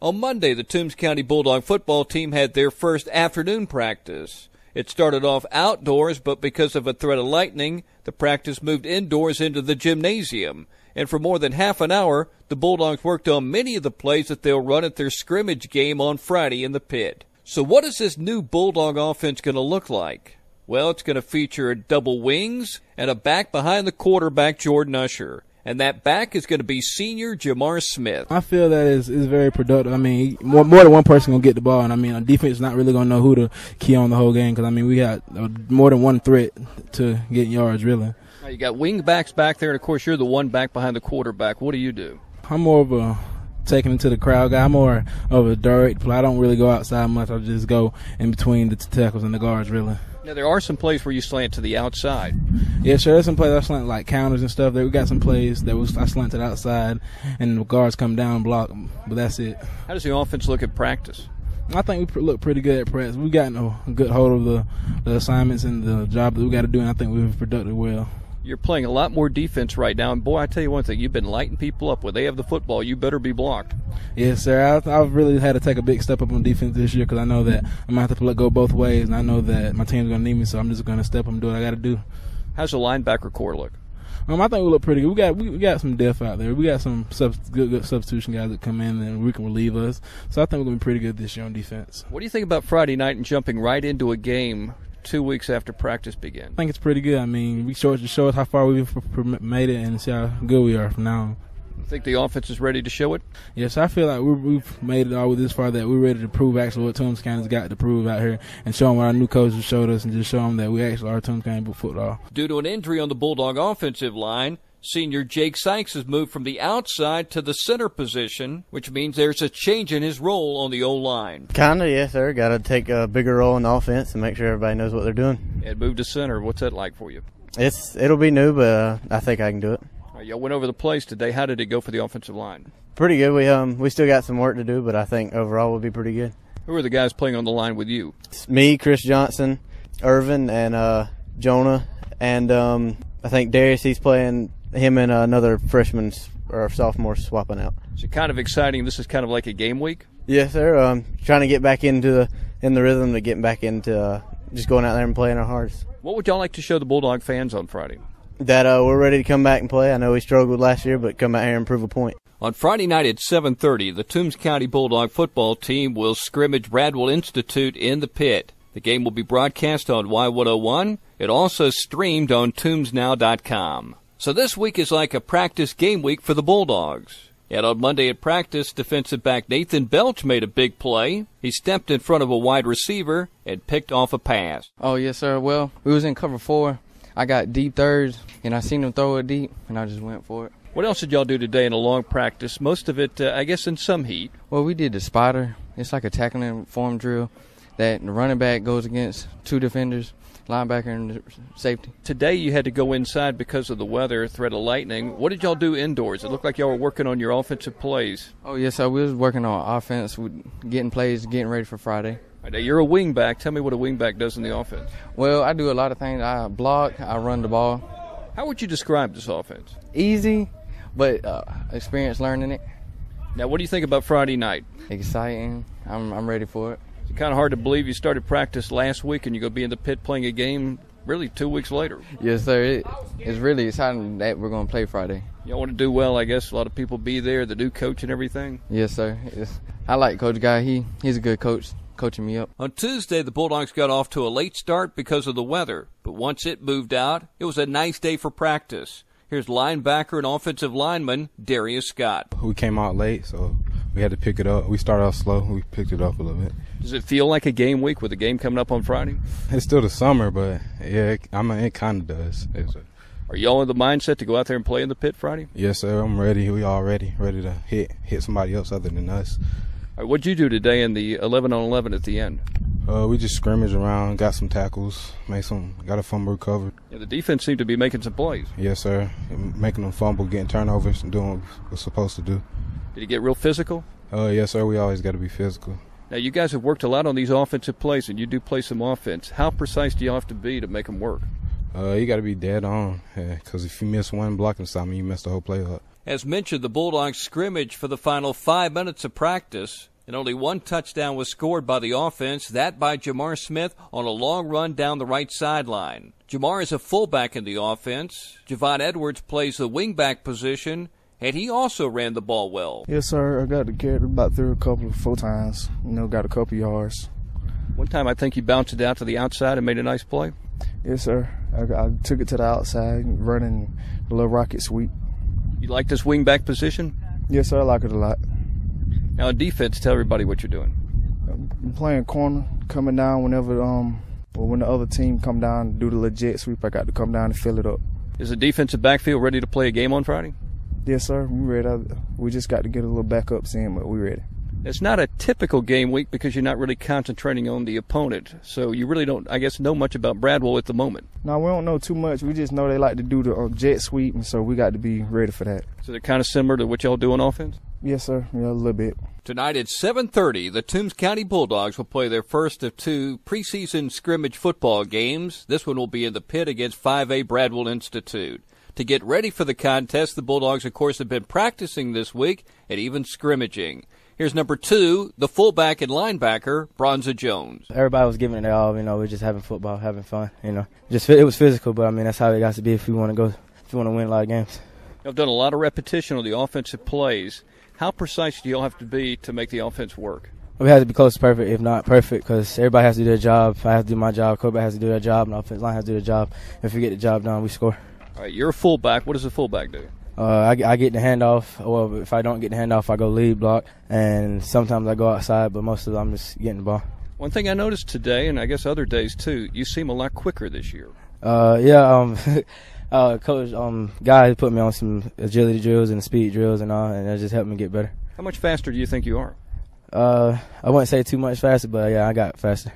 On Monday, the Toombs County Bulldog football team had their first afternoon practice. It started off outdoors, but because of a threat of lightning, the practice moved indoors into the gymnasium. And for more than half an hour, the Bulldogs worked on many of the plays that they'll run at their scrimmage game on Friday in the pit. So what is this new Bulldog offense going to look like? Well, it's going to feature double wings and a back behind the quarterback, Jordan Usher. And that back is going to be senior Jamar Smith. I feel that is very productive. I mean, more than one person going to get the ball. And, I mean, our defense is not really going to know who to key on the whole game because, I mean, we got more than one threat to get yards, really. Now, you got wingbacks back there, and, of course, you're the one back behind the quarterback. What do you do? I'm more of a taking it to the crowd guy. I'm more of a direct play. I don't really go outside much. I just go in between the tackles and the guards, really. Now, there are some plays where you slant to the outside. Yeah, sure. There's some plays I slant like counters and stuff. We got some plays that I slant to the outside, and the guards come down and block them. But that's it. How does the offense look at practice? I think we look pretty good at practice. We've gotten a good hold of the assignments and the job that we got to do, and I think we've produced well. You're playing a lot more defense right now, and boy, I tell you one thing, you've been lighting people up. When they have the football, you better be blocked. Yes, sir. I've really had to take a big step up on defense this year because I know that I'm going to have to go both ways, and I know that my team's going to need me, so I'm just going to step up and do what I got to do. How's the linebacker core look? I think we look pretty good. We got some depth out there. We got some good substitution guys that come in and we can relieve us. So I think we're going to be pretty good this year on defense. What do you think about Friday night and jumping right into a game 2 weeks after practice began? I think it's pretty good. I mean, we show us how far we've made it and see how good we are from now on. You think the offense is ready to show it? Yes, I feel like we've made it all this far that we're ready to prove actually what Toombs County's got to prove out here and show them what our new coaches showed us and just show them that we actually are Toombs County football. Due to an injury on the Bulldog offensive line, senior Jake Sykes has moved from the outside to the center position, which means there's a change in his role on the O-line. Kind of, yes, sir. Got to take a bigger role in the offense and make sure everybody knows what they're doing. And move to center. What's that like for you? It'll be new, but I think I can do it. Y'all went over the plays today. How did it go for the offensive line? Pretty good. We still got some work to do, but I think overall we'll be pretty good. Who are the guys playing on the line with you? It's me, Chris Johnson, Irvin, and Jonah, and I think Darius. He's playing. Him and another freshman or sophomore swapping out. So kind of exciting. This is kind of like a game week? Yes, sir. Trying to get back into the rhythm to getting back into just going out there and playing our hardest. What would y'all like to show the Bulldog fans on Friday? That we're ready to come back and play. I know we struggled last year, but come out here and prove a point. On Friday night at 7:30, the Toombs County Bulldog football team will scrimmage Bradwell Institute in the pit. The game will be broadcast on Y101. It also streamed on tombsnow.com. So this week is like a practice game week for the Bulldogs. And on Monday at practice, defensive back Nathan Belch made a big play. He stepped in front of a wide receiver and picked off a pass. Oh, yes, sir. Well, we was in cover 4. I got deep thirds, and I seen him throw it deep, and I just went for it. What else did y'all do today in a long practice? Most of it, I guess, in some heat. Well, we did the spider. It's like a tackling form drill that the running back goes against 2 defenders, linebacker and safety. Today you had to go inside because of the weather, threat of lightning. What did y'all do indoors? It looked like y'all were working on your offensive plays. Oh, yes, sir. We was working on offense, getting plays, getting ready for Friday. Right, now you're a wingback. Tell me what a wingback does in the offense. Well, I do a lot of things. I block, I run the ball. How would you describe this offense? Easy, but experience learning it. Now, what do you think about Friday night? Exciting. I'm ready for it. It's kind of hard to believe you started practice last week and you're going to be in the pit playing a game really 2 weeks later. Yes, sir. It's really exciting that we're going to play Friday. Y'all want to do well, I guess. A lot of people be there, the new coach and everything. Yes, sir. I like Coach Guy. He's a good coach, coaching me up. On Tuesday, the Bulldogs got off to a late start because of the weather. But once it moved out, it was a nice day for practice. Here's linebacker and offensive lineman Darius Scott. We came out late, so we had to pick it up. We started off slow. We picked it up a little bit. Does it feel like a game week with a game coming up on Friday? It's still the summer, but yeah, it kind of does. Are y'all in the mindset to go out there and play in the pit Friday? Yes, sir. I'm ready. We all ready to hit somebody else other than us. All right, what'd you do today in the 11-on-11 at the end? We just scrimmaged around, got some tackles, got a fumble recovered. Yeah, the defense seemed to be making some plays. Yes, sir. Making them fumble, getting turnovers, and doing what we're supposed to do. Did it get real physical? Yes, sir. We always got to be physical. Now, you guys have worked a lot on these offensive plays, and you do play some offense. How precise do you have to be to make them work? You got to be dead on, because if you miss one blocking assignment, you mess the whole play up. As mentioned, the Bulldogs scrimmaged for the final 5 minutes of practice, and only one touchdown was scored by the offense, that by Jamar Smith on a long run down the right sideline. Jamar is a fullback in the offense. Javon Edwards plays the wingback position, and he also ran the ball well. Yes, sir. I got to carry about through a couple of 4 times. Got a couple yards. One time I think you bounced it out to the outside and made a nice play. Yes, sir. I took it to the outside, running a little rocket sweep. You like this wingback position? Yes, sir. I like it a lot. Now, on defense, tell everybody what you're doing. I'm playing corner, coming down whenever when the other team come down and do the legit sweep, I got to come down and fill it up. Is the defensive backfield ready to play a game on Friday? Yes, sir. We're ready. We just got to get a little backups in, but we're ready. It's not a typical game week because you're not really concentrating on the opponent, so you really don't, I guess, know much about Bradwell at the moment. No, we don't know too much. We just know they like to do the jet sweep, and so we got to be ready for that. So they're kind of similar to what y'all do on offense? Yes, sir. Yeah, a little bit. Tonight at 7:30, the Toombs County Bulldogs will play their first of 2 preseason scrimmage football games. This one will be in the pit against 5A Bradwell Institute. To get ready for the contest, the Bulldogs, of course, have been practicing this week and even scrimmaging. Here's number 2, the fullback and linebacker, Bronza Jones. Everybody was giving it their all. We're just having football, having fun. It was physical, but that's how it got to be if we want to win a lot of games. You've done a lot of repetition on the offensive plays. How precise do you all have to be to make the offense work? We have to be close to perfect, if not perfect, because everybody has to do their job. I have to do my job, quarterback has to do their job, and the offensive line has to do their job. If we get the job done, we score. All right, you're a fullback. What does a fullback do? I get the handoff. Well, if I don't get the handoff, I go lead block, and sometimes I go outside, but most of the time I'm just getting the ball. One thing I noticed today, and I guess other days too, you seem a lot quicker this year. Coach, guys put me on some agility drills and speed drills and all, and that just helped me get better. How much faster do you think you are? I wouldn't say too much faster, but yeah, I got faster.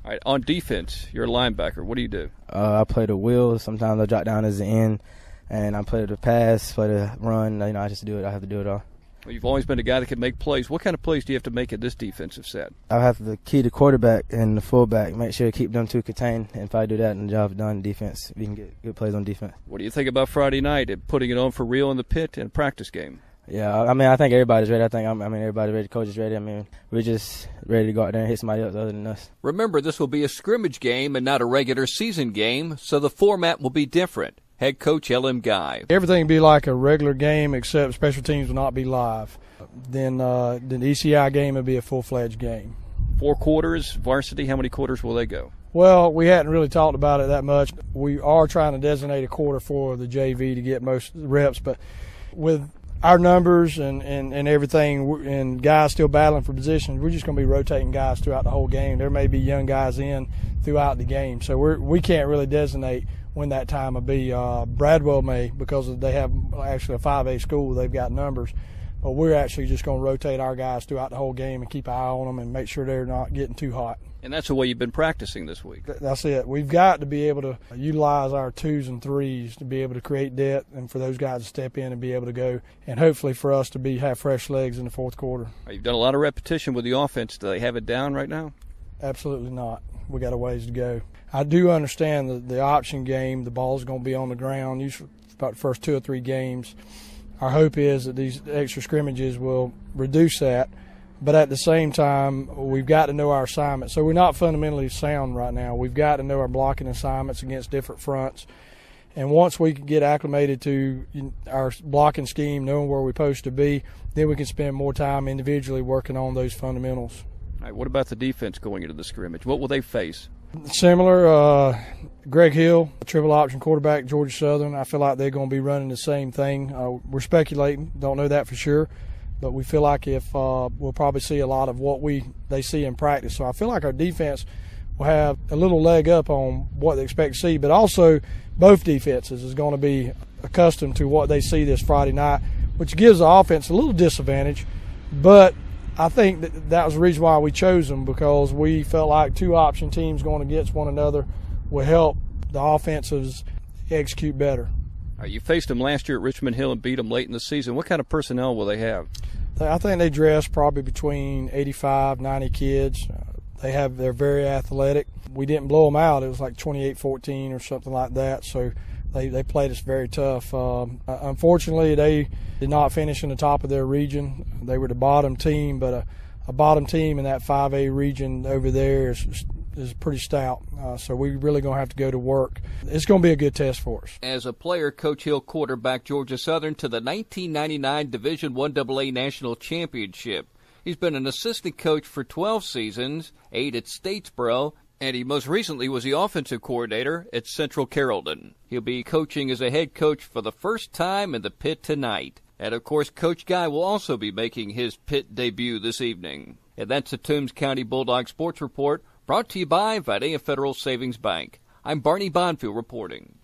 All right, on defense, you're a linebacker. What do you do? I play the wheel. Sometimes I drop down as the end, and I play the pass, play the run. I just do it. I have to do it all. Well, you've always been a guy that can make plays. What kind of plays do you have to make at this defensive set? I have to key the quarterback and the fullback, make sure to keep them 2 contained, and if I do that and the job's done, defense, we can get good plays on defense. What do you think about Friday night and putting it on for real in the pit in a practice game? Yeah, I think everybody's ready. Everybody's ready. The coach is ready. We're just ready to go out there and hit somebody else other than us. Remember, this will be a scrimmage game and not a regular season game, so the format will be different. Head coach L.M. Guy. Everything will be like a regular game except special teams will not be live. Then the ECI game will be a full-fledged game. 4 quarters, varsity, how many quarters will they go? Well, we hadn't really talked about it that much. We are trying to designate a quarter for the JV to get most reps, but with our numbers and everything and guys still battling for positions, we're just going to be rotating guys throughout the whole game. There may be young guys in throughout the game, so we can't really designate when that time will be. Bradwell may, because they have actually a 5A school, they've got numbers. But we're actually just going to rotate our guys throughout the whole game and keep an eye on them and make sure they're not getting too hot. And that's the way you've been practicing this week. That's it. We've got to be able to utilize our 2s and 3s to be able to create depth and for those guys to step in and be able to go, and hopefully for us to have fresh legs in the 4th quarter. You've done a lot of repetition with the offense. Do they have it down right now? Absolutely not. We got a ways to go. I do understand that the option game, the ball's going to be on the ground usually about the first 2 or 3 games. Our hope is that these extra scrimmages will reduce that. But at the same time, we've got to know our assignments. So we're not fundamentally sound right now. We've got to know our blocking assignments against different fronts. And once we can get acclimated to our blocking scheme, knowing where we're supposed to be, then we can spend more time individually working on those fundamentals. All right, what about the defense going into the scrimmage? What will they face? Similar, Greg Hill, triple option quarterback, Georgia Southern. I feel like they're going to be running the same thing. We're speculating, don't know that for sure, but we feel like if we'll probably see a lot of what they see in practice. So I feel like our defense will have a little leg up on what they expect to see, but also both defenses is going to be accustomed to what they see this Friday night, which gives the offense a little disadvantage, but I think that was the reason why we chose them, because we felt like 2 option teams going against one another will help the offenses execute better. You faced them last year at Richmond Hill and beat them late in the season. What kind of personnel will they have? I think they dress probably between 85, 90 kids. They're very athletic. We didn't blow them out. It was like 28-14 or something like that. So They played us very tough. Unfortunately, they did not finish in the top of their region. They were the bottom team, but a bottom team in that 5A region over there is pretty stout. So we really going to have to go to work. It's going to be a good test for us. As a player, Coach Hill quarterbacked Georgia Southern to the 1999 Division I AA National Championship. He's been an assistant coach for 12 seasons, 8 at Statesboro, and he most recently was the offensive coordinator at Central Carrollton. He'll be coaching as a head coach for the first time in the pit tonight. And, of course, Coach Guy will also be making his pit debut this evening. And that's the Toombs County Bulldog Sports Report, brought to you by Videa Federal Savings Bank. I'm Barney Bonfield reporting.